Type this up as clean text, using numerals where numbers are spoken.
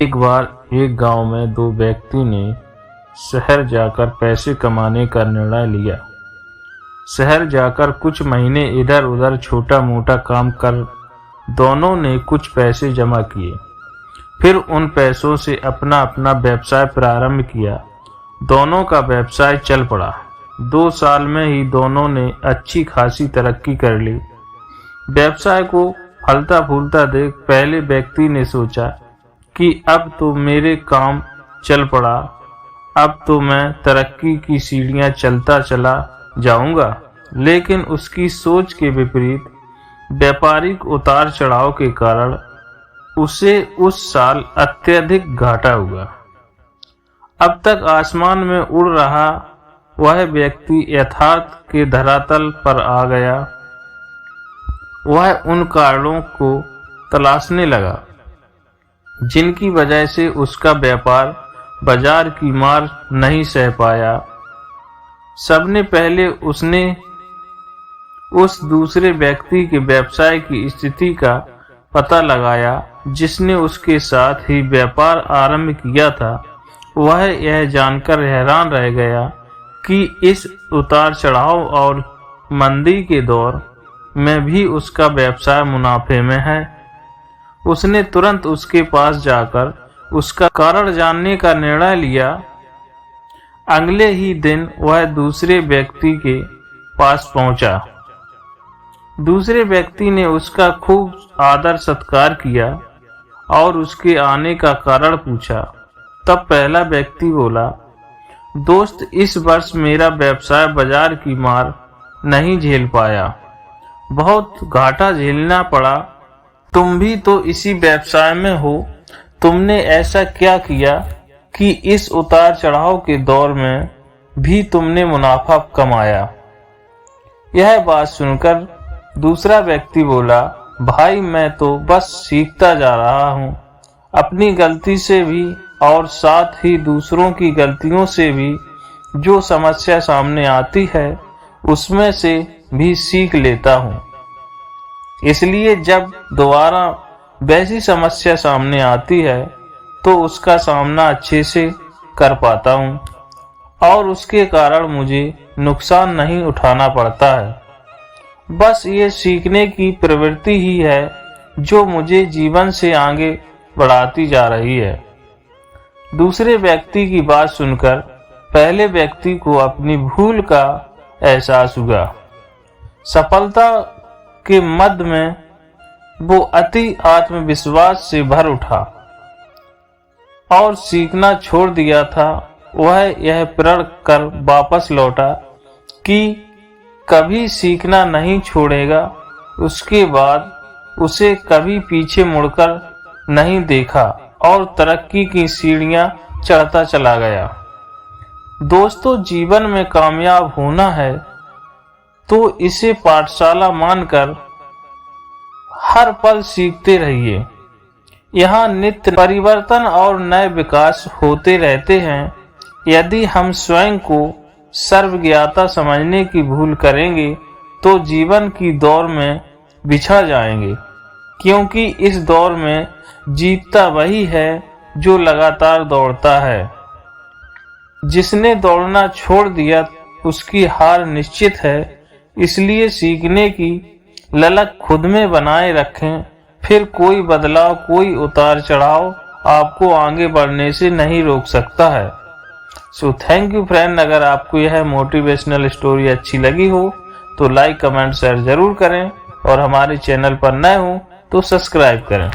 एक बार एक गांव में दो व्यक्ति ने शहर जाकर पैसे कमाने का निर्णय लिया। शहर जाकर कुछ महीने इधर उधर छोटा मोटा काम कर दोनों ने कुछ पैसे जमा किए। फिर उन पैसों से अपना अपना व्यवसाय प्रारंभ किया। दोनों का व्यवसाय चल पड़ा। 2 साल में ही दोनों ने अच्छी खासी तरक्की कर ली। व्यवसाय को फलता फूलता देख पहले व्यक्ति ने सोचा कि अब तो मेरे काम चल पड़ा, अब तो मैं तरक्की की सीढ़ियां चलता चला जाऊंगा। लेकिन उसकी सोच के विपरीत व्यापारिक उतार चढ़ाव के कारण उसे उस साल अत्यधिक घाटा हुआ। अब तक आसमान में उड़ रहा वह व्यक्ति यथार्थ के धरातल पर आ गया। वह उन कारणों को तलाशने लगा जिनकी वजह से उसका व्यापार बाजार की मार नहीं सह पाया। सबने पहले उसने उस दूसरे व्यक्ति के व्यवसाय की स्थिति का पता लगाया जिसने उसके साथ ही व्यापार आरंभ किया था। वह यह जानकर हैरान रह गया कि इस उतार चढ़ाव और मंदी के दौर में भी उसका व्यवसाय मुनाफे में है। उसने तुरंत उसके पास जाकर उसका कारण जानने का निर्णय लिया। अगले ही दिन वह दूसरे व्यक्ति के पास पहुंचा। दूसरे व्यक्ति ने उसका खूब आदर सत्कार किया और उसके आने का कारण पूछा। तब पहला व्यक्ति बोला, दोस्त, इस वर्ष मेरा व्यवसाय बाजार की मार नहीं झेल पाया, बहुत घाटा झेलना पड़ा। तुम भी तो इसी व्यवसाय में हो, तुमने ऐसा क्या किया कि इस उतार चढ़ाव के दौर में भी तुमने मुनाफा कमाया? यह बात सुनकर दूसरा व्यक्ति बोला, भाई, मैं तो बस सीखता जा रहा हूँ। अपनी गलती से भी और साथ ही दूसरों की गलतियों से भी जो समस्या सामने आती है उसमें से भी सीख लेता हूँ। इसलिए जब दोबारा वैसी समस्या सामने आती है तो उसका सामना अच्छे से कर पाता हूँ और उसके कारण मुझे नुकसान नहीं उठाना पड़ता है। बस ये सीखने की प्रवृत्ति ही है जो मुझे जीवन से आगे बढ़ाती जा रही है। दूसरे व्यक्ति की बात सुनकर पहले व्यक्ति को अपनी भूल का एहसास हुआ। सफलता के मध्य में वो अति आत्मविश्वास से भर उठा और सीखना छोड़ दिया था। वह यह प्रण कर वापस लौटा कि कभी सीखना नहीं छोड़ेगा। उसके बाद उसे कभी पीछे मुड़कर नहीं देखा और तरक्की की सीढ़ियां चढ़ता चला गया। दोस्तों, जीवन में कामयाब होना है तो इसे पाठशाला मानकर हर पल सीखते रहिए। यहाँ नित्य परिवर्तन और नए विकास होते रहते हैं। यदि हम स्वयं को सर्वज्ञाता समझने की भूल करेंगे तो जीवन की दौड़ में बिछड़ जाएंगे, क्योंकि इस दौर में जीतता वही है जो लगातार दौड़ता है। जिसने दौड़ना छोड़ दिया उसकी हार निश्चित है। इसलिए सीखने की ललक खुद में बनाए रखें, फिर कोई बदलाव, कोई उतार चढ़ाव आपको आगे बढ़ने से नहीं रोक सकता है। So thank you friend. अगर आपको यह मोटिवेशनल स्टोरी अच्छी लगी हो तो लाइक, कमेंट, शेयर जरूर करें और हमारे चैनल पर नए हो तो सब्सक्राइब करें।